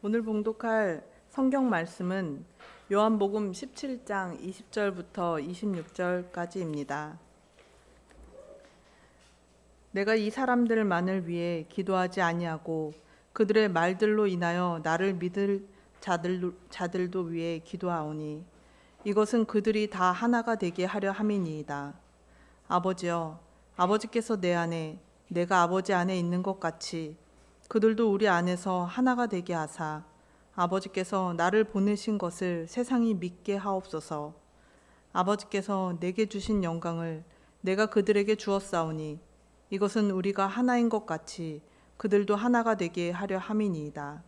오늘 봉독할 성경 말씀은 요한복음 17장 20절부터 26절까지입니다. 내가 이 사람들만을 위해 기도하지 아니하고 그들의 말들로 인하여 나를 믿을 자들도 위해 기도하오니 이것은 그들이 다 하나가 되게 하려 함이니이다. 아버지여, 아버지께서 내 안에 내가 아버지 안에 있는 것 같이 그들도 우리 안에서 하나가 되게 하사 아버지께서 나를 보내신 것을 세상이 믿게 하옵소서. 아버지께서 내게 주신 영광을 내가 그들에게 주었사오니 이것은 우리가 하나인 것 같이 그들도 하나가 되게 하려 함이니이다.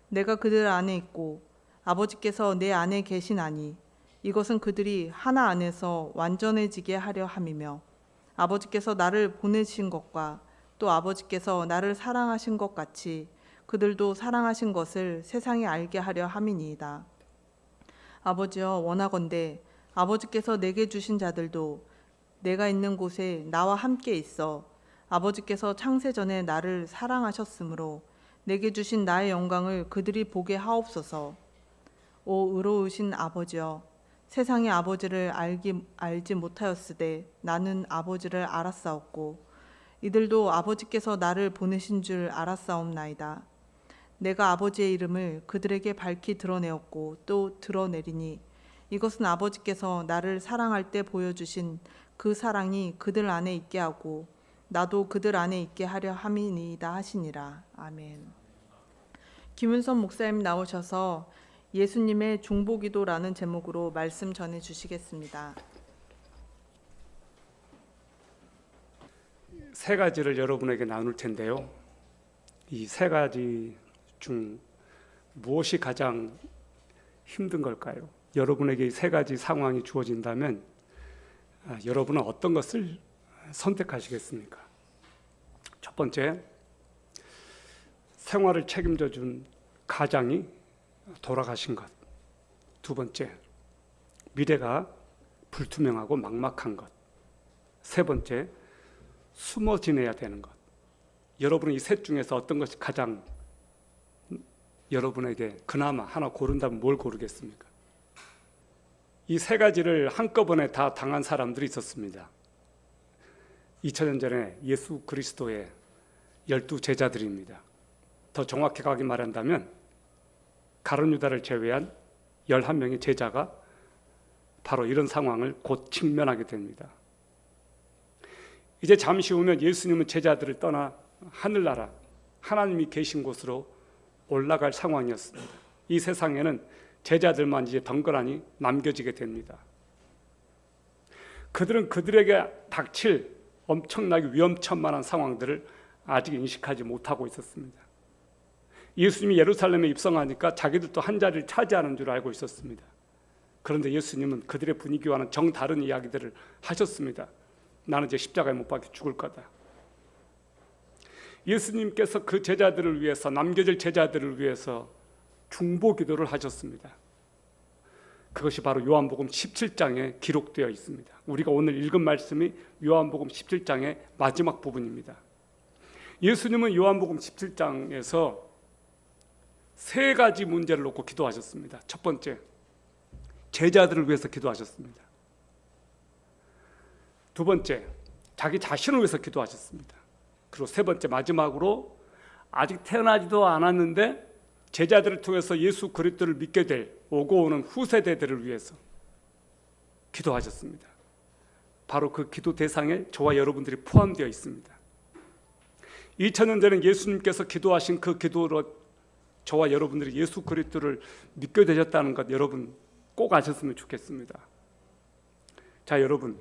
내가 그들 안에 있고 아버지께서 내 안에 계시나니 이것은 그들이 하나 안에서 완전해지게 하려 함이며 아버지께서 나를 보내신 것과 또 아버지께서 나를 사랑하신 것 같이 그들도 사랑하신 것을 세상이 알게 하려 함이니이다. 아버지여, 원하건대 아버지께서 내게 주신 자들도 내가 있는 곳에 나와 함께 있어 아버지께서 창세전에 나를 사랑하셨으므로 내게 주신 나의 영광을 그들이 보게 하옵소서. 오 의로우신 아버지여, 세상이 아버지를 알지 못하였으되 나는 아버지를 알았사옵고 이들도 아버지께서 나를 보내신 줄 알았사옵나이다. 내가 아버지의 이름을 그들에게 밝히 드러내었고 또 드러내리니 이것은 아버지께서 나를 사랑할 때 보여주신 그 사랑이 그들 안에 있게 하고 나도 그들 안에 있게 하려 함이니이다 하시니라. 아멘. 김은선 목사님 나오셔서 예수님의 중보기도라는 제목으로 말씀 전해 주시겠습니다. 세 가지를 여러분에게 나눌 텐데요. 이 세 가지 중 무엇이 가장 힘든 걸까요? 여러분에게 이 세 가지 상황이 주어진다면 여러분은 어떤 것을 선택하시겠습니까? 첫 번째, 생활을 책임져 준 가장이 돌아가신 것. 두 번째, 미래가 불투명하고 막막한 것. 세 번째, 숨어 지내야 되는 것. 여러분은 이 셋 중에서 어떤 것이 가장 여러분에게 그나마 하나 고른다면 뭘 고르겠습니까? 이 세 가지를 한꺼번에 다 당한 사람들이 있었습니다. 2000년 전에 예수 그리스도의 12 제자들입니다. 더 정확하게 말한다면 가룟 유다를 제외한 11명의 제자가 바로 이런 상황을 곧 직면하게 됩니다. 이제 잠시 후면 예수님은 제자들을 떠나 하늘나라 하나님이 계신 곳으로 올라갈 상황이었습니다. 이 세상에는 제자들만 이제 덩그러니 남겨지게 됩니다. 그들은 그들에게 닥칠 엄청나게 위험천만한 상황들을 아직 인식하지 못하고 있었습니다. 예수님이 예루살렘에 입성하니까 자기들도 한 자리를 차지하는 줄 알고 있었습니다. 그런데 예수님은 그들의 분위기와는 정다른 이야기들을 하셨습니다. 나는 이제 십자가에 못 박혀 죽을 거다. 예수님께서 그 제자들을 위해서, 남겨질 제자들을 위해서 중보기도를 하셨습니다. 그것이 바로 요한복음 17장에 기록되어 있습니다. 우리가 오늘 읽은 말씀이 요한복음 17장의 마지막 부분입니다. 예수님은 요한복음 17장에서 세 가지 문제를 놓고 기도하셨습니다. 첫 번째, 제자들을 위해서 기도하셨습니다. 두 번째, 자기 자신을 위해서 기도하셨습니다. 그리고 세 번째, 마지막으로 아직 태어나지도 않았는데 제자들을 통해서 예수 그리스도를 믿게 될 오고 오는 후세대들을 위해서 기도하셨습니다. 바로 그 기도 대상에 저와 여러분들이 포함되어 있습니다. 2000년 전에 예수님께서 기도하신 그 기도로 저와 여러분들이 예수 그리스도를 믿게 되셨다는 것 여러분 꼭 아셨으면 좋겠습니다. 자, 여러분,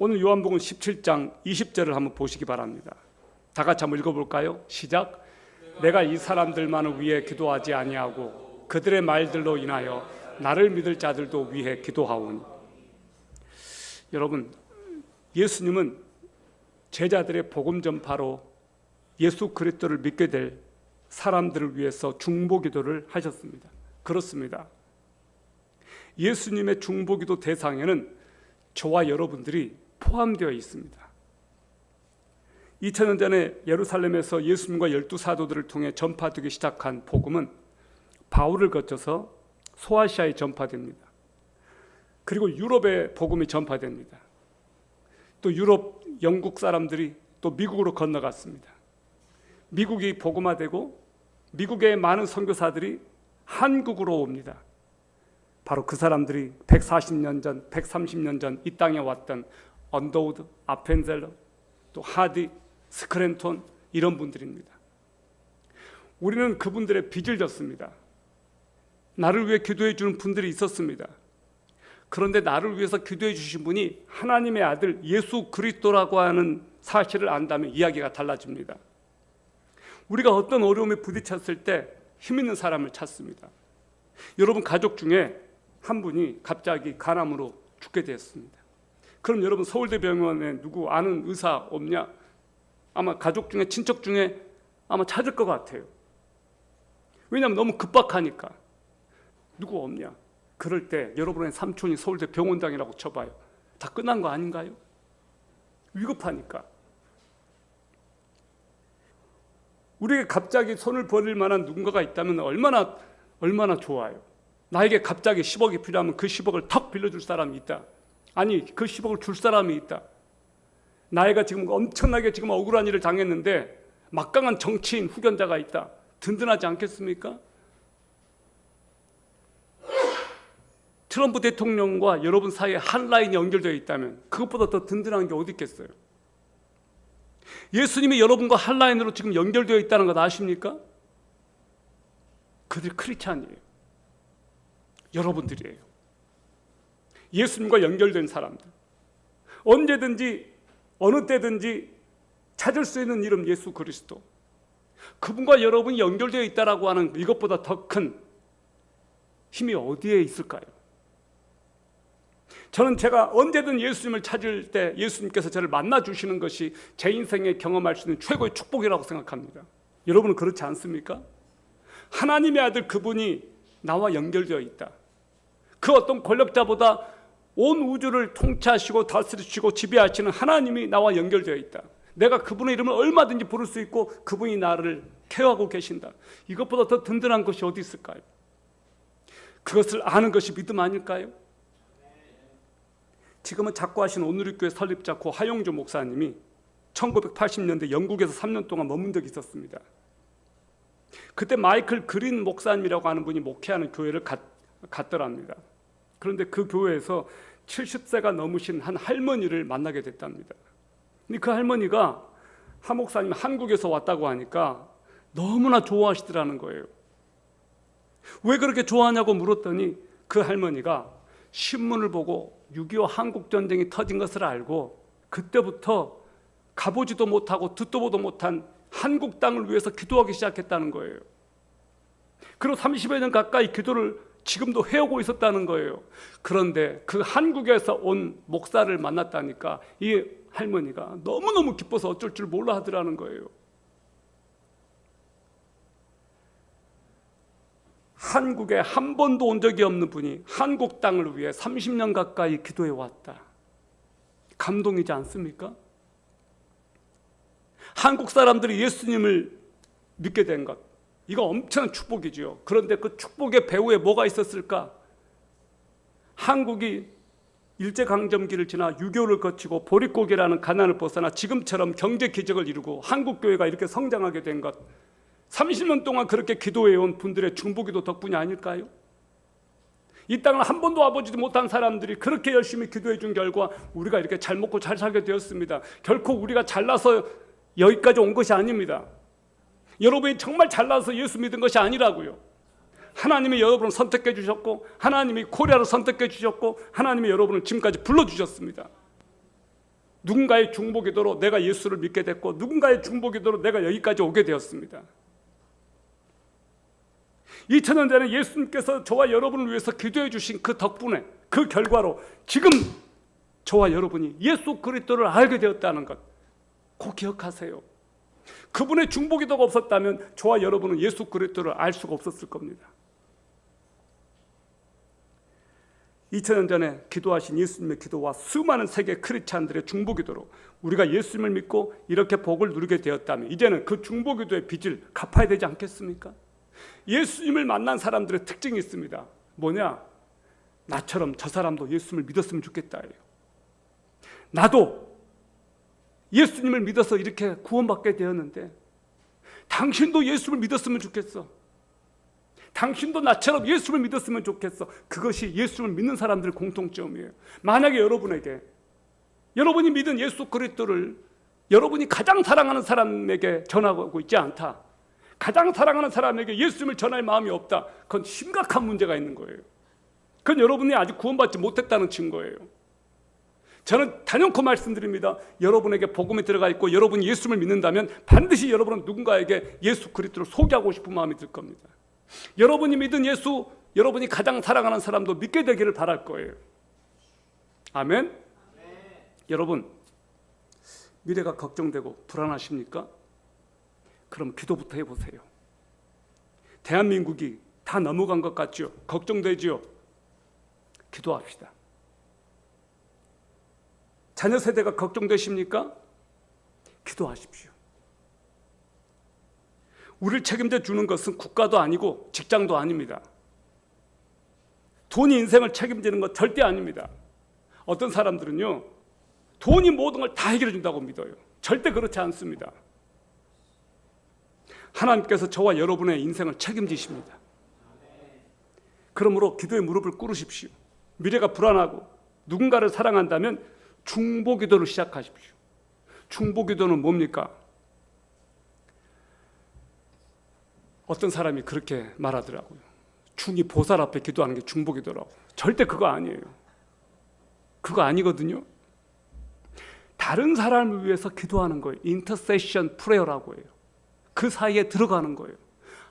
오늘 요한복음 17장 20절을 한번 보시기 바랍니다. 다 같이 한번 읽어볼까요? 시작. 내가 이 사람들만을 위해 기도하지 아니하고 그들의 말들로 인하여 나를 믿을 자들도 위해 기도하오니. 여러분, 예수님은 제자들의 복음 전파로 예수 그리스도를 믿게 될 사람들을 위해서 중보기도를 하셨습니다. 그렇습니다. 예수님의 중보기도 대상에는 저와 여러분들이 포함되어 있습니다. 2000년 전에 예루살렘에서 예수님과 12 사도들을 통해 전파되기 시작한 복음은 바울을 거쳐서 소아시아에 전파됩니다. 그리고 유럽에 복음이 전파됩니다. 또 유럽, 영국 사람들이 또 미국으로 건너갔습니다. 미국이 복음화되고 미국의 많은 선교사들이 한국으로 옵니다. 바로 그 사람들이 140년 전, 130년 전 이 땅에 왔던 언더우드, 아펜젤러, 또 하디, 스크랜톤 이런 분들입니다. 우리는 그분들의 빚을 졌습니다. 나를 위해 기도해 주는 분들이 있었습니다. 그런데 나를 위해서 기도해 주신 분이 하나님의 아들 예수 그리스도라고 하는 사실을 안다면 이야기가 달라집니다. 우리가 어떤 어려움에 부딪혔을 때 힘 있는 사람을 찾습니다. 여러분 가족 중에 한 분이 갑자기 간암으로 죽게 되었습니다. 그럼 여러분 서울대병원에 누구 아는 의사 없냐? 아마 가족 중에 친척 중에 아마 찾을 것 같아요. 왜냐하면 너무 급박하니까. 누구 없냐? 그럴 때 여러분의 삼촌이 서울대 병원장이라고 쳐봐요. 다 끝난 거 아닌가요? 위급하니까. 우리에게 갑자기 손을 벌릴 만한 누군가가 있다면 얼마나 좋아요. 나에게 갑자기 10억이 필요하면 그 10억을 턱 빌려줄 사람이 있다. 아니 그 10억을 줄 사람이 있다. 나이가 지금 엄청나게 지금 억울한 일을 당했는데 막강한 정치인 후견자가 있다. 든든하지 않겠습니까? 트럼프 대통령과 여러분 사이에 한 라인이 연결되어 있다면 그것보다 더 든든한 게 어디 있겠어요? 예수님이 여러분과 한 라인으로 지금 연결되어 있다는 것 아십니까? 그들이 크리스찬이에요. 여러분들이에요. 예수님과 연결된 사람들. 언제든지 어느 때든지 찾을 수 있는 이름 예수 그리스도. 그분과 여러분이 연결되어 있다라고 하는 이것보다 더 큰 힘이 어디에 있을까요? 저는 제가 언제든 예수님을 찾을 때 예수님께서 저를 만나주시는 것이 제 인생에 경험할 수 있는 최고의 축복이라고 생각합니다. 여러분은 그렇지 않습니까? 하나님의 아들 그분이 나와 연결되어 있다. 그 어떤 권력자보다 온 우주를 통치하시고 다스리시고 지배하시는 하나님이 나와 연결되어 있다. 내가 그분의 이름을 얼마든지 부를 수 있고 그분이 나를 케어하고 계신다. 이것보다 더 든든한 것이 어디 있을까요? 그것을 아는 것이 믿음 아닐까요? 지금은 작고하신 오누리교회 설립자 고 하용조 목사님이 1980년대 영국에서 3년 동안 머문 적이 있었습니다. 그때 마이클 그린 목사님이라고 하는 분이 목회하는 교회를 갔더랍니다. 그런데 그 교회에서 70세가 넘으신 한 할머니를 만나게 됐답니다. 근데 그 할머니가 하 목사님 한국에서 왔다고 하니까 너무나 좋아하시더라는 거예요. 왜 그렇게 좋아하냐고 물었더니 그 할머니가 신문을 보고 6.25 한국전쟁이 터진 것을 알고 그때부터 가보지도 못하고 듣도 보도 못한 한국 땅을 위해서 기도하기 시작했다는 거예요. 그리고 30여 년 가까이 기도를 지금도 해오고 있었다는 거예요. 그런데 그 한국에서 온 목사를 만났다니까 이 할머니가 너무너무 기뻐서 어쩔 줄 몰라 하더라는 거예요. 한국에 한 번도 온 적이 없는 분이 한국 땅을 위해 30년 가까이 기도해 왔다. 감동이지 않습니까? 한국 사람들이 예수님을 믿게 된 것, 이거 엄청난 축복이지요. 그런데 그 축복의 배후에 뭐가 있었을까? 한국이 일제강점기를 지나 6.25를 거치고 보릿고개라는 가난을 벗어나 지금처럼 경제 기적을 이루고 한국교회가 이렇게 성장하게 된 것, 30년 동안 그렇게 기도해온 분들의 중보기도 덕분이 아닐까요? 이 땅을 한 번도 와보지도 못한 사람들이 그렇게 열심히 기도해 준 결과 우리가 이렇게 잘 먹고 잘 살게 되었습니다. 결코 우리가 잘나서 여기까지 온 것이 아닙니다. 여러분이 정말 잘나서 예수 믿은 것이 아니라고요. 하나님이 여러분을 선택해 주셨고 하나님이 코리아를 선택해 주셨고 하나님이 여러분을 지금까지 불러주셨습니다. 누군가의 중보기도로 내가 예수를 믿게 됐고 누군가의 중보기도로 내가 여기까지 오게 되었습니다. 2000년 전에 예수님께서 저와 여러분을 위해서 기도해 주신 그 덕분에 그 결과로 지금 저와 여러분이 예수 그리스도를 알게 되었다는 것 꼭 기억하세요. 그분의 중보기도가 없었다면 저와 여러분은 예수 그리스도를 알 수가 없었을 겁니다. 2000년 전에 기도하신 예수님의 기도와 수많은 세계 크리스찬들의 중보기도로 우리가 예수님을 믿고 이렇게 복을 누리게 되었다면 이제는 그 중보기도의 빚을 갚아야 되지 않겠습니까? 예수님을 만난 사람들의 특징이 있습니다. 뭐냐? 나처럼 저 사람도 예수님을 믿었으면 좋겠다예요. 나도 예수님을 믿어서 이렇게 구원받게 되었는데 당신도 예수를 믿었으면 좋겠어. 당신도 나처럼 예수를 믿었으면 좋겠어. 그것이 예수를 믿는 사람들의 공통점이에요. 만약에 여러분이 믿은 예수 그리스도를 여러분이 가장 사랑하는 사람에게 전하고 있지 않다, 가장 사랑하는 사람에게 예수님을 전할 마음이 없다, 그건 심각한 문제가 있는 거예요. 그건 여러분이 아직 구원받지 못했다는 증거예요. 저는 단연코 말씀드립니다. 여러분에게 복음이 들어가 있고 여러분이 예수를 믿는다면 반드시 여러분은 누군가에게 예수 그리스도를 소개하고 싶은 마음이 들 겁니다. 여러분이 믿은 예수, 여러분이 가장 사랑하는 사람도 믿게 되기를 바랄 거예요. 아멘? 여러분, 미래가 걱정되고 불안하십니까? 그럼 기도부터 해보세요. 대한민국이 다 넘어간 것 같죠? 걱정되죠? 기도합시다. 자녀 세대가 걱정되십니까? 기도하십시오. 우리를 책임져 주는 것은 국가도 아니고 직장도 아닙니다. 돈이 인생을 책임지는 것 절대 아닙니다. 어떤 사람들은요, 돈이 모든 걸 다 해결해 준다고 믿어요. 절대 그렇지 않습니다. 하나님께서 저와 여러분의 인생을 책임지십니다. 그러므로 기도에 무릎을 꿇으십시오. 미래가 불안하고 누군가를 사랑한다면 중보기도를 시작하십시오. 중보기도는 뭡니까? 어떤 사람이 그렇게 말하더라고요. 중이 보살 앞에 기도하는 게 중보기도라고. 절대 그거 아니에요. 그거 아니거든요. 다른 사람을 위해서 기도하는 거예요. 인터세션 프레어라고 해요. 그 사이에 들어가는 거예요.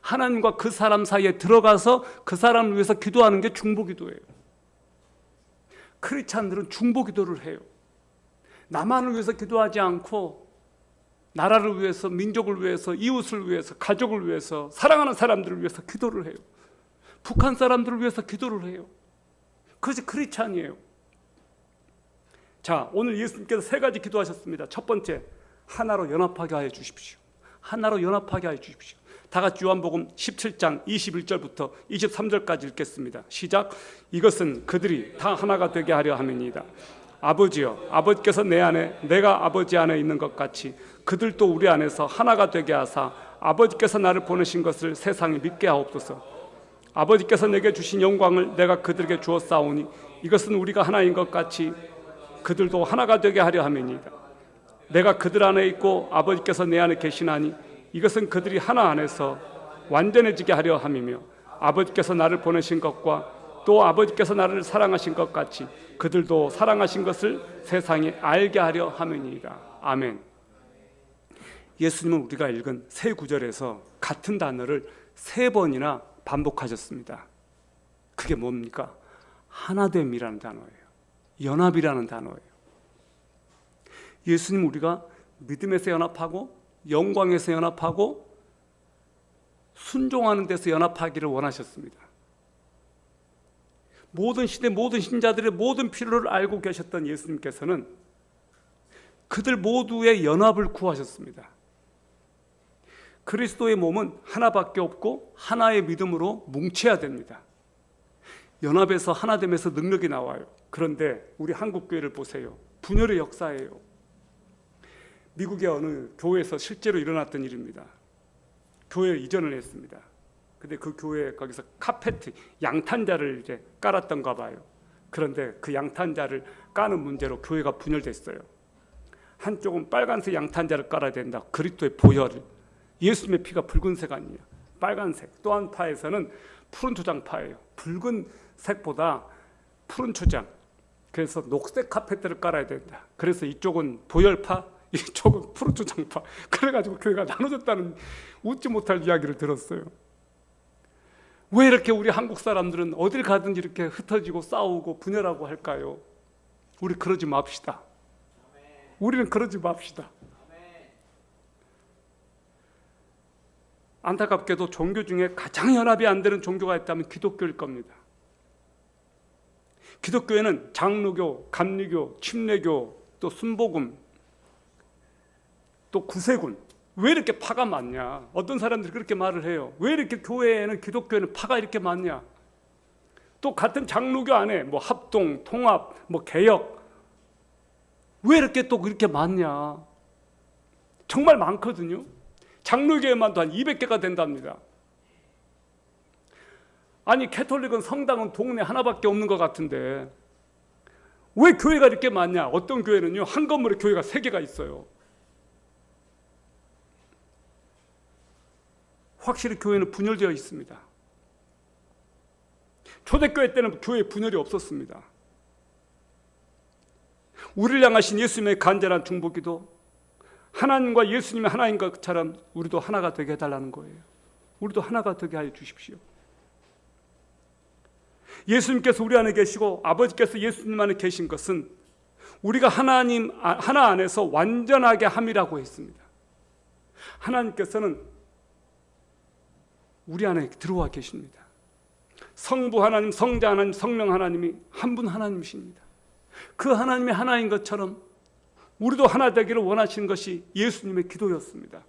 하나님과 그 사람 사이에 들어가서 그 사람을 위해서 기도하는 게 중보기도예요. 크리스찬들은 중보기도를 해요. 나만을 위해서 기도하지 않고 나라를 위해서, 민족을 위해서, 이웃을 위해서, 가족을 위해서, 사랑하는 사람들을 위해서 기도를 해요. 북한 사람들을 위해서 기도를 해요. 그것이 크리스찬이에요. 자, 오늘 예수님께서 세 가지 기도하셨습니다. 첫 번째, 하나로 연합하게 하여 주십시오. 하나로 연합하게 하여 주십시오. 다 같이 요한복음 17장 21절부터 23절까지 읽겠습니다. 시작. 이것은 그들이 다 하나가 되게 하려 함이니이다. 아버지여, 아버지께서 내 안에 내가 아버지 안에 있는 것 같이 그들도 우리 안에서 하나가 되게 하사 아버지께서 나를 보내신 것을 세상이 믿게 하옵소서. 아버지께서 내게 주신 영광을 내가 그들에게 주었사오니 이것은 우리가 하나인 것 같이 그들도 하나가 되게 하려 함이니이다. 내가 그들 안에 있고 아버지께서 내 안에 계시나니 이것은 그들이 하나 안에서 완전해지게 하려 함이며 아버지께서 나를 보내신 것과 또 아버지께서 나를 사랑하신 것 같이 그들도 사랑하신 것을 세상에 알게 하려 함이니이다. 아멘. 예수님은 우리가 읽은 세 구절에서 같은 단어를 세 번이나 반복하셨습니다. 그게 뭡니까? 하나됨이라는 단어예요. 연합이라는 단어예요. 예수님 우리가 믿음에서 연합하고 영광에서 연합하고 순종하는 데서 연합하기를 원하셨습니다. 모든 시대 모든 신자들의 모든 필요를 알고 계셨던 예수님께서는 그들 모두의 연합을 구하셨습니다. 그리스도의 몸은 하나밖에 없고 하나의 믿음으로 뭉쳐야 됩니다. 연합에서 하나됨에서 능력이 나와요. 그런데 우리 한국교회를 보세요. 분열의 역사예요. 미국의 어느 교회에서 실제로 일어났던 일입니다. 교회에 이전을 했습니다. 근데 그 교회에 거기서 카페트, 양탄자를 이제 깔았던가 봐요. 그런데 그 양탄자를 까는 문제로 교회가 분열됐어요. 한쪽은 빨간색 양탄자를 깔아야 된다. 그리스도의 보혈을. 예수님의 피가 붉은색 아니에요. 빨간색. 또 한 파에서는 푸른 초장파예요. 붉은색보다 푸른 초장. 그래서 녹색 카페트를 깔아야 된다. 그래서 이쪽은 보혈파, 이쪽은 푸른 초장파. 그래가지고 교회가 나눠졌다는 웃지 못할 이야기를 들었어요. 왜 이렇게 우리 한국 사람들은 어딜 가든 이렇게 흩어지고 싸우고 분열하고 할까요? 우리 그러지 맙시다. 우리는 그러지 맙시다. 안타깝게도 종교 중에 가장 연합이 안 되는 종교가 있다면 기독교일 겁니다. 기독교에는 장로교, 감리교, 침례교, 또 순복음, 또 구세군 왜 이렇게 파가 많냐? 어떤 사람들이 그렇게 말을 해요. 왜 이렇게 교회에는, 기독교에는 파가 이렇게 많냐? 또 같은 장로교 안에 뭐 합동, 통합, 뭐 개혁, 왜 이렇게 또 그렇게 많냐? 정말 많거든요. 장로교회만도 한 200개가 된답니다. 아니, 캐톨릭은 성당은 동네 하나밖에 없는 것 같은데 왜 교회가 이렇게 많냐? 어떤 교회는요, 한 건물에 교회가 3개가 있어요. 확실히 교회는 분열되어 있습니다. 초대교회 때는 교회에 분열이 없었습니다. 우리를 향하신 예수님의 간절한 중보기도, 하나님과 예수님이 하나인 것처럼 우리도 하나가 되게 해달라는 거예요. 우리도 하나가 되게 하여 주십시오. 예수님께서 우리 안에 계시고 아버지께서 예수님 안에 계신 것은 우리가 하나님 하나 안에서 완전하게 함이라고 했습니다. 하나님께서는 우리 안에 들어와 계십니다. 성부 하나님, 성자 하나님, 성령 하나님이 한 분 하나님이십니다. 그 하나님이 하나인 것처럼 우리도 하나 되기를 원하시는 것이 예수님의 기도였습니다.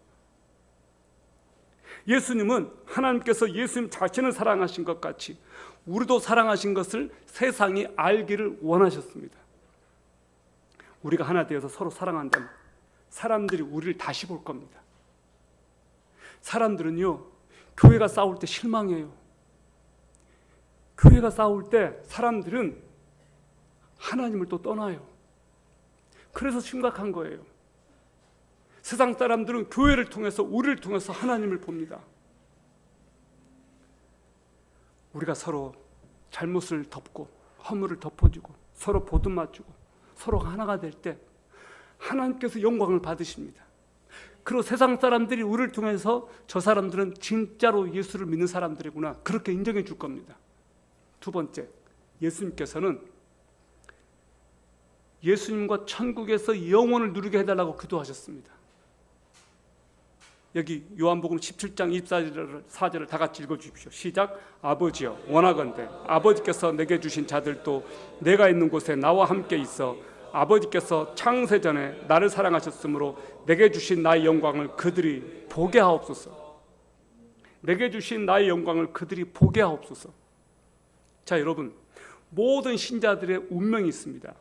예수님은 하나님께서 예수님 자신을 사랑하신 것 같이 우리도 사랑하신 것을 세상이 알기를 원하셨습니다. 우리가 하나 되어서 서로 사랑한다면 사람들이 우리를 다시 볼 겁니다. 사람들은요, 교회가 싸울 때 실망해요. 교회가 싸울 때 사람들은 하나님을 또 떠나요. 그래서 심각한 거예요. 세상 사람들은 교회를 통해서, 우리를 통해서 하나님을 봅니다. 우리가 서로 잘못을 덮고 허물을 덮어주고 서로 보듬어주고 서로가 하나가 될 때 하나님께서 영광을 받으십니다. 그리고 세상 사람들이 우리를 통해서 저 사람들은 진짜로 예수를 믿는 사람들이구나, 그렇게 인정해 줄 겁니다. 두 번째, 예수님께서는 예수님과 천국에서 영원을 누리게 해달라고 기도하셨습니다. 여기 요한복음 17장 24절을 다 같이 읽어주십시오. 시작. 아버지여, 원하건대 아버지께서 내게 주신 자들도 내가 있는 곳에 나와 함께 있어 아버지께서 창세전에 나를 사랑하셨으므로 내게 주신 나의 영광을 그들이 보게 하옵소서. 내게 주신 나의 영광을 그들이 보게 하옵소서. 자, 여러분, 모든 신자들의 운명이 있습니다.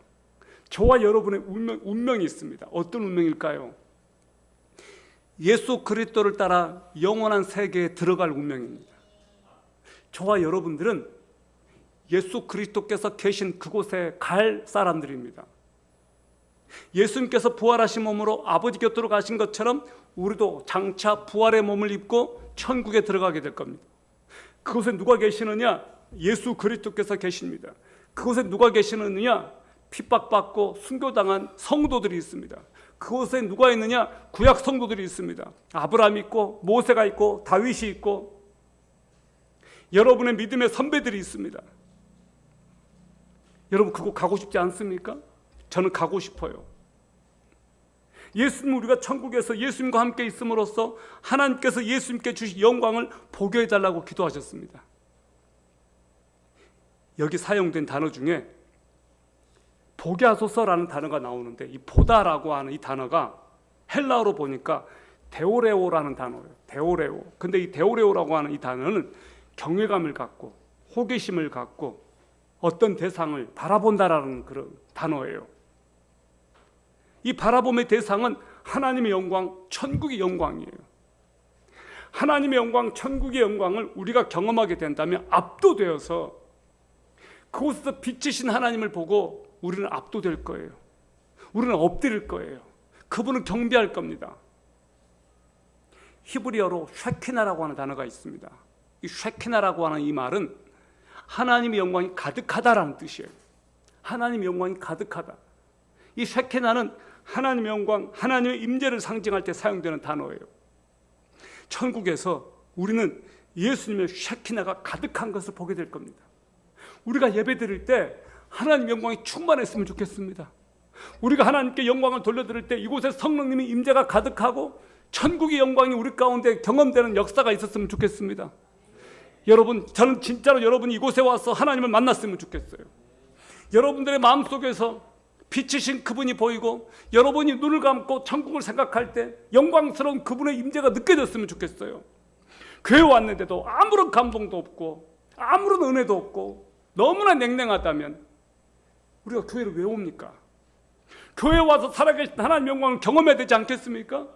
저와 여러분의 운명이 있습니다. 어떤 운명일까요? 예수 그리스도를 따라 영원한 세계에 들어갈 운명입니다. 저와 여러분들은 예수 그리스도께서 계신 그곳에 갈 사람들입니다. 예수님께서 부활하신 몸으로 아버지 곁으로 가신 것처럼 우리도 장차 부활의 몸을 입고 천국에 들어가게 될 겁니다. 그곳에 누가 계시느냐? 예수 그리스도께서 계십니다. 그곳에 누가 계시느냐? 핍박받고 순교당한 성도들이 있습니다. 그곳에 누가 있느냐? 구약 성도들이 있습니다. 아브라함이 있고 모세가 있고 다윗이 있고 여러분의 믿음의 선배들이 있습니다. 여러분, 그곳 가고 싶지 않습니까? 저는 가고 싶어요. 예수님, 우리가 천국에서 예수님과 함께 있음으로써 하나님께서 예수님께 주신 영광을 보게 해달라고 기도하셨습니다. 여기 사용된 단어 중에 보게 하소서라는 단어가 나오는데, 이 보다라고 하는 이 단어가 헬라어로 보니까 데오레오라는 단어예요. 데오레오. 근데 이 데오레오라고 하는 이 단어는 경외감을 갖고 호기심을 갖고 어떤 대상을 바라본다라는 그런 단어예요. 이 바라봄의 대상은 하나님의 영광, 천국의 영광이에요. 하나님의 영광, 천국의 영광을 우리가 경험하게 된다면 압도되어서 그곳에서 빛이신 하나님을 보고 우리는 압도될 거예요. 우리는 엎드릴 거예요. 그분을 경배할 겁니다. 히브리어로 쉐키나라고 하는 단어가 있습니다. 이 쉐키나라고 하는 이 말은 하나님의 영광이 가득하다라는 뜻이에요. 하나님의 영광이 가득하다. 이 쉐키나는 하나님의 영광, 하나님의 임재를 상징할 때 사용되는 단어예요. 천국에서 우리는 예수님의 쉐키나가 가득한 것을 보게 될 겁니다. 우리가 예배 드릴 때 하나님의 영광이 충만했으면 좋겠습니다. 우리가 하나님께 영광을 돌려드릴 때 이곳에 성령님의 임재가 가득하고 천국의 영광이 우리 가운데 경험되는 역사가 있었으면 좋겠습니다. 여러분, 저는 진짜로 여러분이 이곳에 와서 하나님을 만났으면 좋겠어요. 여러분들의 마음속에서 빛이신 그분이 보이고 여러분이 눈을 감고 천국을 생각할 때 영광스러운 그분의 임재가 느껴졌으면 좋겠어요. 교회 왔는데도 아무런 감동도 없고 아무런 은혜도 없고 너무나 냉랭하다면 우리가 교회를 왜 옵니까? 교회 와서 살아계신 하나님의 영광을 경험해야 되지 않겠습니까?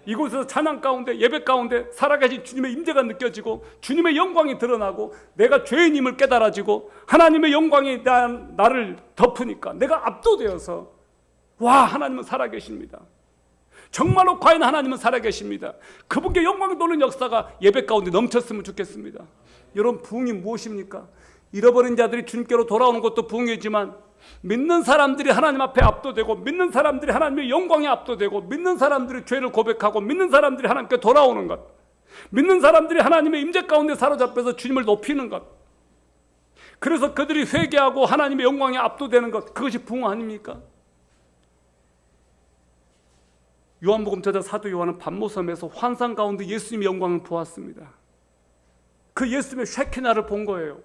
이곳에서 찬양 가운데, 예배 가운데 살아계신 주님의 임재가 느껴지고 주님의 영광이 드러나고 내가 죄인임을 깨달아지고 하나님의 영광이 나를 덮으니까 내가 압도되어서 와, 하나님은 살아계십니다. 정말로 과연 하나님은 살아계십니다. 그분께 영광이 도는 역사가 예배 가운데 넘쳤으면 좋겠습니다. 여러분, 부흥이 무엇입니까? 잃어버린 자들이 주님께로 돌아오는 것도 부흥이지만 믿는 사람들이 하나님 앞에 압도되고 믿는 사람들이 하나님의 영광에 압도되고 믿는 사람들이 죄를 고백하고 믿는 사람들이 하나님께 돌아오는 것, 믿는 사람들이 하나님의 임재 가운데 사로잡혀서 주님을 높이는 것, 그래서 그들이 회개하고 하나님의 영광에 압도되는 것, 그것이 부흥 아닙니까? 요한복음 저자 사도 요한은 밤모섬에서 환상 가운데 예수님의 영광을 보았습니다. 그 예수님의 쉐키나를 본 거예요.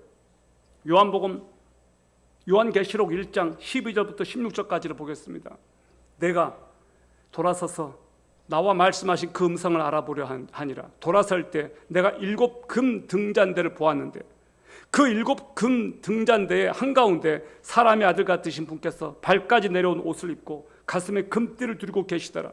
요한계시록 1장 12절부터 16절까지를 보겠습니다. 내가 돌아서서 나와 말씀하신 그 음성을 알아보려 하니라. 돌아설 때 내가 7 금 등잔대를 보았는데 그 7 금 등잔대의 한가운데 사람의 아들 같으신 분께서 발까지 내려온 옷을 입고 가슴에 금띠를 두르고 계시더라.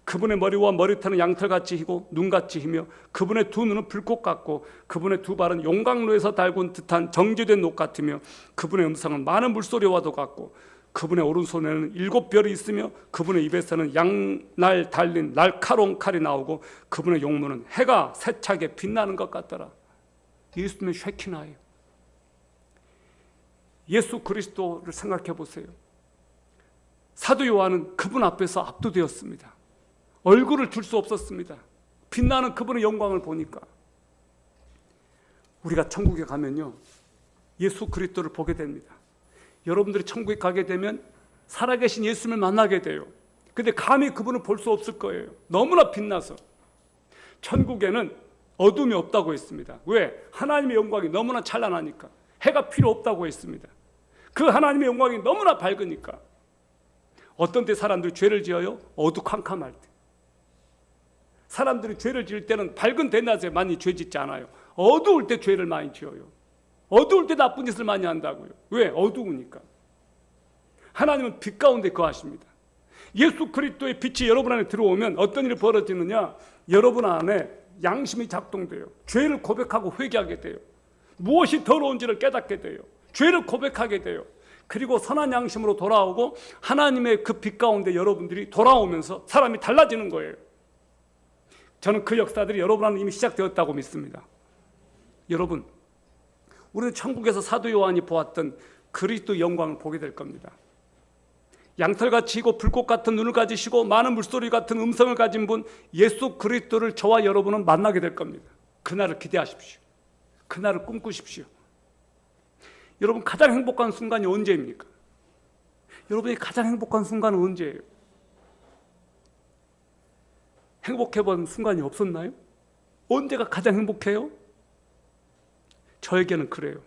그분의 머리와 머리털은 양털같이 희고 눈같이 희며 그분의 두 눈은 불꽃 같고 그분의 두 발은 용광로에서 달군 듯한 정제된 녹 같으며 그분의 음성은 많은 물소리와도 같고 그분의 오른손에는 7 별이 있으며 그분의 입에서는 양날 달린 날카로운 칼이 나오고 그분의 용모는 해가 세차게 빛나는 것 같더라. 예수님의 쉐키나예요. 예수 그리스도를 생각해 보세요. 사도 요한은 그분 앞에서 압도되었습니다. 얼굴을 들 수 없었습니다. 빛나는 그분의 영광을 보니까. 우리가 천국에 가면요, 예수 그리스도를 보게 됩니다. 여러분들이 천국에 가게 되면 살아계신 예수님을 만나게 돼요. 근데 감히 그분을 볼 수 없을 거예요. 너무나 빛나서. 천국에는 어둠이 없다고 했습니다. 왜? 하나님의 영광이 너무나 찬란하니까. 해가 필요 없다고 했습니다. 그 하나님의 영광이 너무나 밝으니까. 어떤 때 사람들이 죄를 지어요? 어두캄캄할 때. 사람들이 죄를 지을 때는 밝은 대낮에 많이 죄 짓지 않아요. 어두울 때 죄를 많이 지어요. 어두울 때 나쁜 짓을 많이 한다고요. 왜? 어두우니까. 하나님은 빛 가운데 거하십니다. 예수 그리스도의 빛이 여러분 안에 들어오면 어떤 일이 벌어지느냐? 여러분 안에 양심이 작동돼요. 죄를 고백하고 회개하게 돼요. 무엇이 더러운지를 깨닫게 돼요. 죄를 고백하게 돼요. 그리고 선한 양심으로 돌아오고 하나님의 그 빛 가운데 여러분들이 돌아오면서 사람이 달라지는 거예요. 저는 그 역사들이 여러분 안에 이미 시작되었다고 믿습니다. 여러분, 우리는 천국에서 사도 요한이 보았던 그리스도의 영광을 보게 될 겁니다. 양털같이 희고 불꽃 같은 눈을 가지시고 많은 물소리 같은 음성을 가진 분 예수 그리스도를 저와 여러분은 만나게 될 겁니다. 그날을 기대하십시오. 그날을 꿈꾸십시오. 여러분, 가장 행복한 순간이 언제입니까? 여러분이 가장 행복한 순간은 언제예요? 행복해본 순간이 없었나요? 언제가 가장 행복해요? 저에게는 그래요.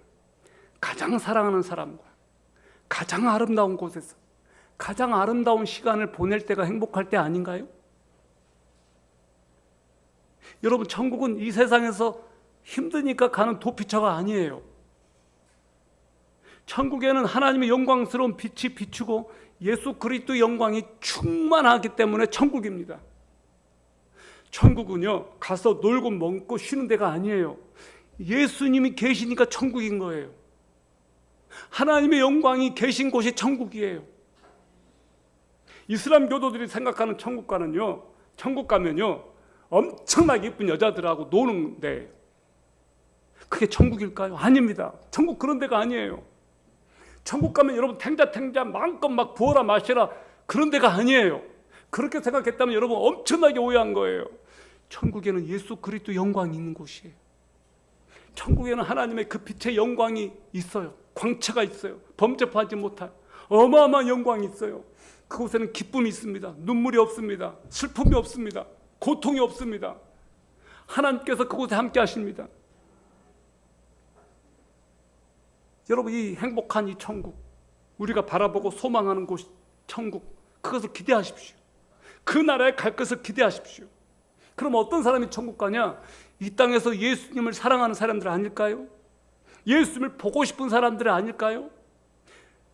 가장 사랑하는 사람과 가장 아름다운 곳에서 가장 아름다운 시간을 보낼 때가 행복할 때 아닌가요? 여러분, 천국은 이 세상에서 힘드니까 가는 도피처가 아니에요. 천국에는 하나님의 영광스러운 빛이 비추고 예수 그리스도의 영광이 충만하기 때문에 천국입니다. 천국은요, 가서 놀고 먹고 쉬는 데가 아니에요. 예수님이 계시니까 천국인 거예요. 하나님의 영광이 계신 곳이 천국이에요. 이슬람 교도들이 생각하는 천국과는요, 천국 가면요 엄청나게 예쁜 여자들하고 노는 데예요. 그게 천국일까요? 아닙니다. 천국 그런 데가 아니에요. 천국 가면 여러분 탱자 마음껏 막 부어라 마시라 그런 데가 아니에요. 그렇게 생각했다면 여러분 엄청나게 오해한 거예요. 천국에는 예수 그리스도 영광이 있는 곳이에요. 천국에는 하나님의 그 빛의 영광이 있어요. 광채가 있어요. 범접하지 못할 어마어마한 영광이 있어요. 그곳에는 기쁨이 있습니다. 눈물이 없습니다. 슬픔이 없습니다. 고통이 없습니다. 하나님께서 그곳에 함께 하십니다. 여러분, 이 행복한 이 천국, 우리가 바라보고 소망하는 곳, 천국, 그것을 기대하십시오. 그 나라에 갈 것을 기대하십시오. 그럼 어떤 사람이 천국 가냐? 이 땅에서 예수님을 사랑하는 사람들 아닐까요? 예수님을 보고 싶은 사람들 아닐까요?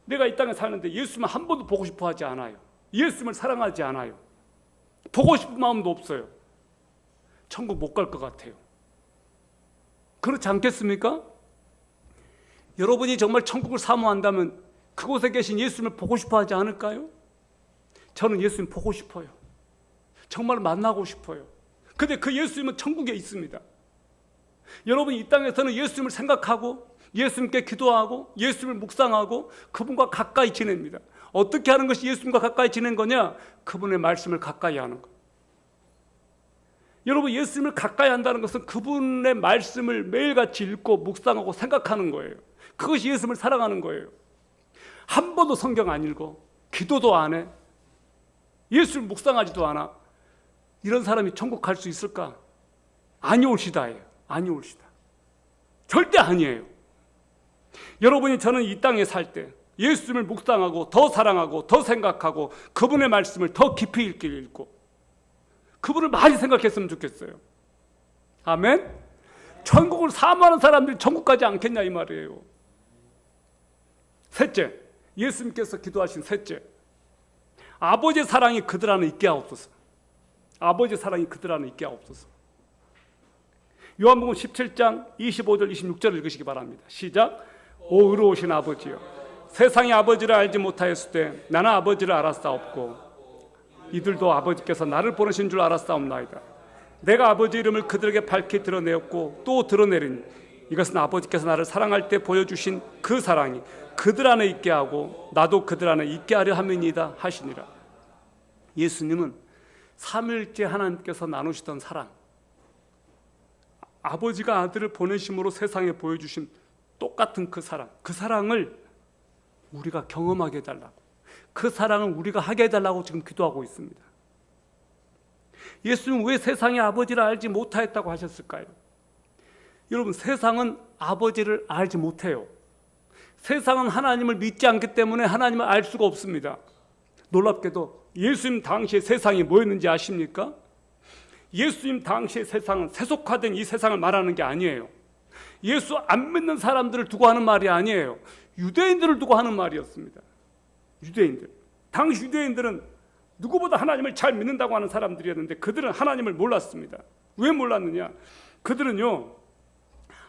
내가 이 땅에 사는데 예수님을 한 번도 보고 싶어 하지 않아요. 예수님을 사랑하지 않아요. 보고 싶은 마음도 없어요. 천국 못 갈 것 같아요. 그렇지 않겠습니까? 여러분이 정말 천국을 사모한다면 그곳에 계신 예수님을 보고 싶어 하지 않을까요? 저는 예수님 보고 싶어요. 정말 만나고 싶어요. 근데 그 예수님은 천국에 있습니다. 여러분이 이 땅에서는 예수님을 생각하고 예수님께 기도하고 예수님을 묵상하고 그분과 가까이 지냅니다. 어떻게 하는 것이 예수님과 가까이 지내는 거냐? 그분의 말씀을 가까이 하는 것. 여러분, 예수님을 가까이 한다는 것은 그분의 말씀을 매일같이 읽고 묵상하고 생각하는 거예요. 그것이 예수님을 사랑하는 거예요. 한 번도 성경 안 읽어, 기도도 안 해, 예수를 묵상하지도 않아. 이런 사람이 천국 갈 수 있을까? 아니올시다예요. 아니올시다. 절대 아니에요. 여러분이 저는 이 땅에 살 때 예수님을 묵상하고 더 사랑하고 더 생각하고 그분의 말씀을 더 깊이 읽고 그분을 많이 생각했으면 좋겠어요. 아멘? 천국을 사모하는 사람들이 천국 가지 않겠냐 이 말이에요. 셋째, 예수님께서 기도하신 셋째, 아버지의 사랑이 그들 안에 있게 하옵소서. 아버지의 사랑이 그들 안에 있게 하옵소서. 요한복음 17장 25절 26절 읽으시기 바랍니다. 시작. 오 의로우신 아버지여, 세상이 아버지를 알지 못하였을 때 나는 아버지를 알았사옵고 이들도 아버지께서 나를 보내신 줄 알았사옵나이다. 내가 아버지 이름을 그들에게 밝히 드러내었고 또 드러내리니 이것은 아버지께서 나를 사랑할 때 보여주신 그 사랑이 그들 안에 있게 하고 나도 그들 안에 있게 하려 함이니이다 하시니라. 예수님은 삼위일체 하나님께서 나누시던 사랑, 아버지가 아들을 보내심으로 세상에 보여주신 똑같은 그 사랑을 우리가 경험하게 해달라고, 그 사랑을 우리가 하게 해달라고 지금 기도하고 있습니다. 예수님은 왜 세상의 아버지를 알지 못하였다고 하셨을까요? 여러분, 세상은 아버지를 알지 못해요. 세상은 하나님을 믿지 않기 때문에 하나님을 알 수가 없습니다. 놀랍게도 예수님 당시에 세상이 뭐였는지 아십니까? 예수님 당시의 세상은 세속화된 이 세상을 말하는 게 아니에요. 예수 안 믿는 사람들을 두고 하는 말이 아니에요. 유대인들을 두고 하는 말이었습니다. 유대인들. 당시 유대인들은 누구보다 하나님을 잘 믿는다고 하는 사람들이었는데 그들은 하나님을 몰랐습니다. 왜 몰랐느냐? 그들은요,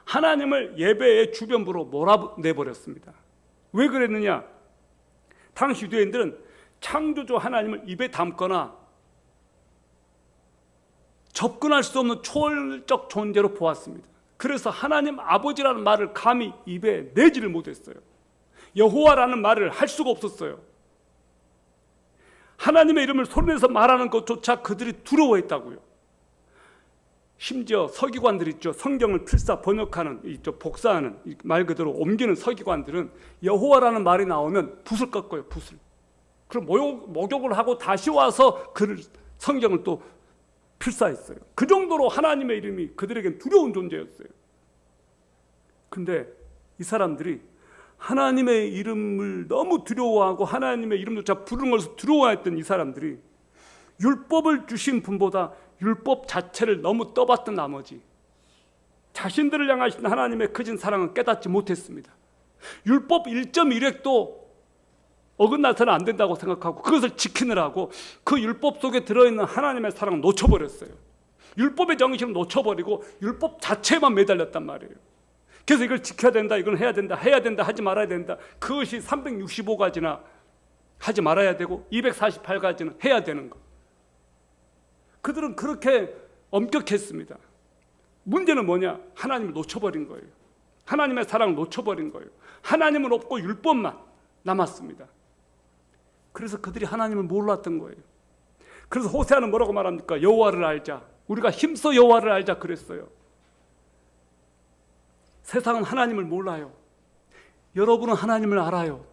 하나님을 예배의 주변부로 몰아내버렸습니다. 왜 그랬느냐? 당시 유대인들은 창조주 하나님을 입에 담거나 접근할 수 없는 초월적 존재로 보았습니다. 그래서 하나님 아버지라는 말을 감히 입에 내지를 못했어요. 여호와라는 말을 할 수가 없었어요. 하나님의 이름을 소리내서 말하는 것조차 그들이 두려워했다고요. 심지어 서기관들 있죠. 성경을 필사 번역하는, 복사하는, 말 그대로 옮기는 서기관들은 여호와라는 말이 나오면 붓을 꺾어요. 붓을. 그럼 목욕을 하고 다시 와서 성경을 또 필사했어요. 그 정도로 하나님의 이름이 그들에겐 두려운 존재였어요. 근데 이 사람들이 하나님의 이름을 너무 두려워하고 하나님의 이름조차 부르는 것을 두려워했던 이 사람들이 율법을 주신 분보다 율법 자체를 너무 떠받든 나머지 자신들을 향하신 하나님의 크신 사랑은 깨닫지 못했습니다. 율법 1.1획도 어긋나서는 안 된다고 생각하고 그것을 지키느라고 그 율법 속에 들어있는 하나님의 사랑을 놓쳐버렸어요. 율법의 정신을 놓쳐버리고 율법 자체에만 매달렸단 말이에요. 그래서 이걸 지켜야 된다, 이걸 해야 된다, 하지 말아야 된다. 그것이 365가지나 하지 말아야 되고 248가지는 해야 되는 것. 그들은 그렇게 엄격했습니다. 문제는 뭐냐? 하나님을 놓쳐버린 거예요. 하나님의 사랑을 놓쳐버린 거예요. 하나님은 없고 율법만 남았습니다. 그래서 그들이 하나님을 몰랐던 거예요. 그래서 호세아는 뭐라고 말합니까? 여호와를 알자. 우리가 힘써 여호와를 알자 그랬어요. 세상은 하나님을 몰라요. 여러분은 하나님을 알아요.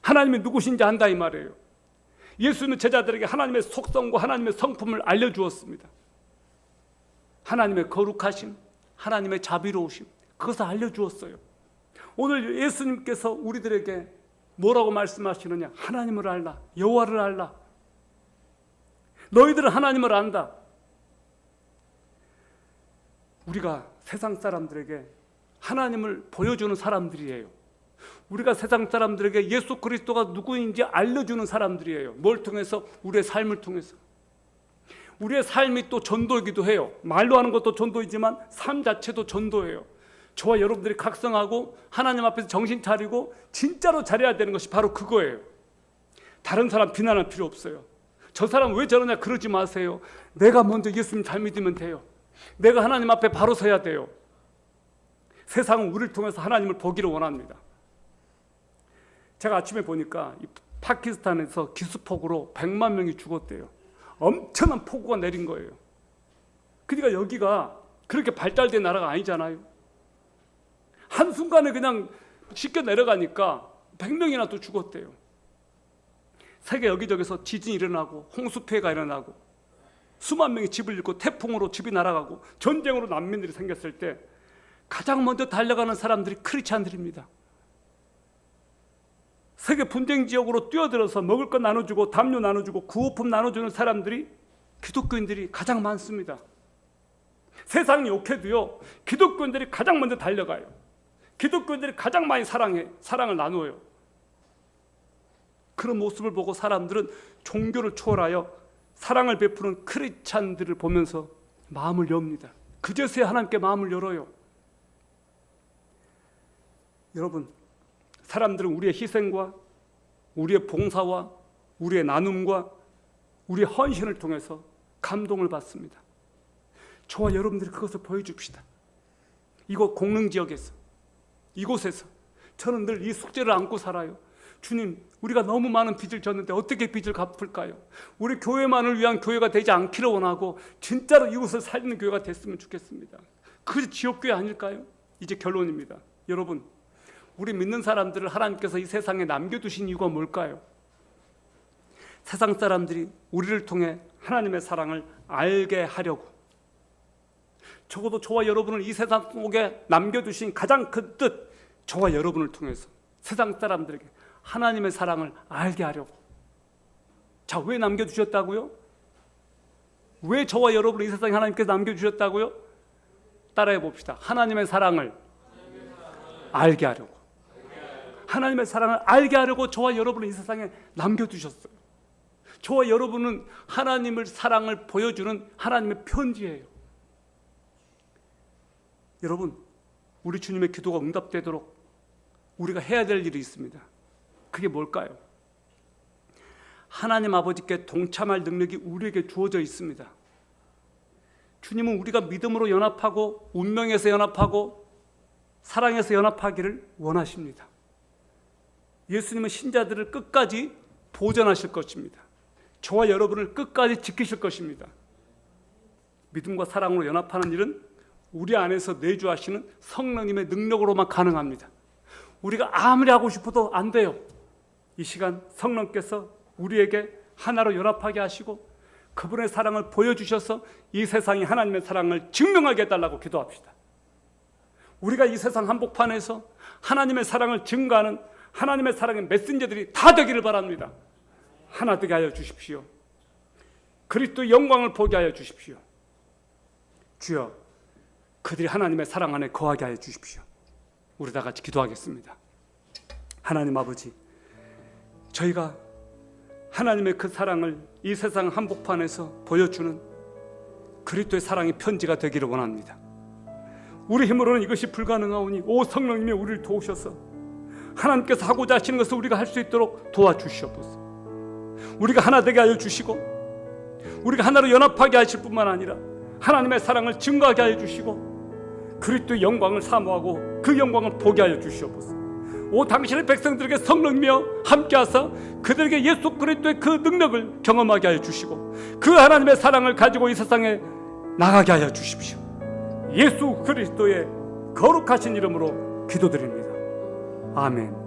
하나님이 누구신지 안다 이 말이에요. 예수님은 제자들에게 하나님의 속성과 하나님의 성품을 알려주었습니다. 하나님의 거룩하심, 하나님의 자비로우심, 그것을 알려주었어요. 오늘 예수님께서 우리들에게 뭐라고 말씀하시느냐? 하나님을 알라, 여호와를 알라. 너희들은 하나님을 안다. 우리가 세상 사람들에게 하나님을 보여주는 사람들이에요. 우리가 세상 사람들에게 예수 그리스도가 누구인지 알려주는 사람들이에요. 뭘 통해서? 우리의 삶을 통해서. 우리의 삶이 또 전도이기도 해요. 말로 하는 것도 전도이지만 삶 자체도 전도예요. 저와 여러분들이 각성하고 하나님 앞에서 정신 차리고 진짜로 잘해야 되는 것이 바로 그거예요. 다른 사람 비난할 필요 없어요. 저 사람 왜 저러냐 그러지 마세요. 내가 먼저 예수님 잘 믿으면 돼요. 내가 하나님 앞에 바로 서야 돼요. 세상은 우리를 통해서 하나님을 보기를 원합니다. 제가 아침에 보니까 이 파키스탄에서 기습폭우로 100만 명이 죽었대요. 엄청난 폭우가 내린 거예요. 그러니까 여기가 그렇게 발달된 나라가 아니잖아요. 한순간에 그냥 쉽게 내려가니까 100명이나 또 죽었대요. 세계 여기저기서 지진이 일어나고 홍수 피해가 일어나고 수만 명이 집을 잃고 태풍으로 집이 날아가고 전쟁으로 난민들이 생겼을 때 가장 먼저 달려가는 사람들이 크리스찬들입니다. 세계 분쟁 지역으로 뛰어들어서 먹을 것 나눠주고 담요 나눠주고 구호품 나눠주는 사람들이 기독교인들이 가장 많습니다. 세상이 욕해도요, 기독교인들이 가장 먼저 달려가요. 기독교인들이 가장 많이 사랑을 나누어요. 그런 모습을 보고 사람들은 종교를 초월하여 사랑을 베푸는 크리스찬들을 보면서 마음을 엽니다. 그제서야 하나님께 마음을 열어요. 여러분, 사람들은 우리의 희생과 우리의 봉사와 우리의 나눔과 우리의 헌신을 통해서 감동을 받습니다. 저와 여러분들이 그것을 보여줍시다. 이곳 공릉지역에서, 이곳에서 저는 늘 이 숙제를 안고 살아요. 주님, 우리가 너무 많은 빚을 졌는데 어떻게 빚을 갚을까요? 우리 교회만을 위한 교회가 되지 않기를 원하고 진짜로 이곳을 살리는 교회가 됐으면 좋겠습니다. 그게 지옥교회 아닐까요? 이제 결론입니다. 여러분, 우리 믿는 사람들을 하나님께서 이 세상에 남겨두신 이유가 뭘까요? 세상 사람들이 우리를 통해 하나님의 사랑을 알게 하려고, 적어도 저와 여러분을 이 세상 속에 남겨두신 가장 큰 뜻, 저와 여러분을 통해서 세상 사람들에게 하나님의 사랑을 알게 하려고. 자, 왜 남겨주셨다고요? 왜 저와 여러분을 이 세상에 하나님께서 남겨주셨다고요? 따라해 봅시다. 하나님의 사랑을 알게 하려고. 하나님의 사랑을 알게 하려고 저와 여러분을 이 세상에 남겨두셨어요. 저와 여러분은 하나님의 사랑을 보여주는 하나님의 편지예요. 여러분, 우리 주님의 기도가 응답되도록 우리가 해야 될 일이 있습니다. 그게 뭘까요? 하나님 아버지께 동참할 능력이 우리에게 주어져 있습니다. 주님은 우리가 믿음으로 연합하고 운명에서 연합하고 사랑에서 연합하기를 원하십니다. 예수님은 신자들을 끝까지 보존하실 것입니다. 저와 여러분을 끝까지 지키실 것입니다. 믿음과 사랑으로 연합하는 일은 우리 안에서 내주하시는 성령님의 능력으로만 가능합니다. 우리가 아무리 하고 싶어도 안 돼요. 이 시간 성령께서 우리에게 하나로 연합하게 하시고 그분의 사랑을 보여주셔서 이 세상이 하나님의 사랑을 증명하게 해달라고 기도합시다. 우리가 이 세상 한복판에서 하나님의 사랑을 증거하는 하나님의 사랑의 메신저들이 다 되기를 바랍니다. 하나 되게 하여 주십시오. 그리스도의 영광을 보게 하여 주십시오. 주여, 그들이 하나님의 사랑 안에 거하게 하여 주십시오. 우리 다 같이 기도하겠습니다. 하나님 아버지, 저희가 하나님의 그 사랑을 이 세상 한복판에서 보여주는 그리스도의 사랑의 편지가 되기를 원합니다. 우리 힘으로는 이것이 불가능하오니 오 성령님이 우리를 도우셔서 하나님께서 하고자 하시는 것을 우리가 할 수 있도록 도와주시옵소서. 우리가 하나 되게 하여 주시고 우리가 하나로 연합하게 하실 뿐만 아니라 하나님의 사랑을 증거하게 하여 주시고 그리스도의 영광을 사모하고 그 영광을 보게 하여 주시옵소서. 오 당신의 백성들에게 성령이며 함께하사 그들에게 예수 그리스도의 그 능력을 경험하게 하여 주시고 그 하나님의 사랑을 가지고 이 세상에 나가게 하여 주십시오. 예수 그리스도의 거룩하신 이름으로 기도드립니다. 아멘.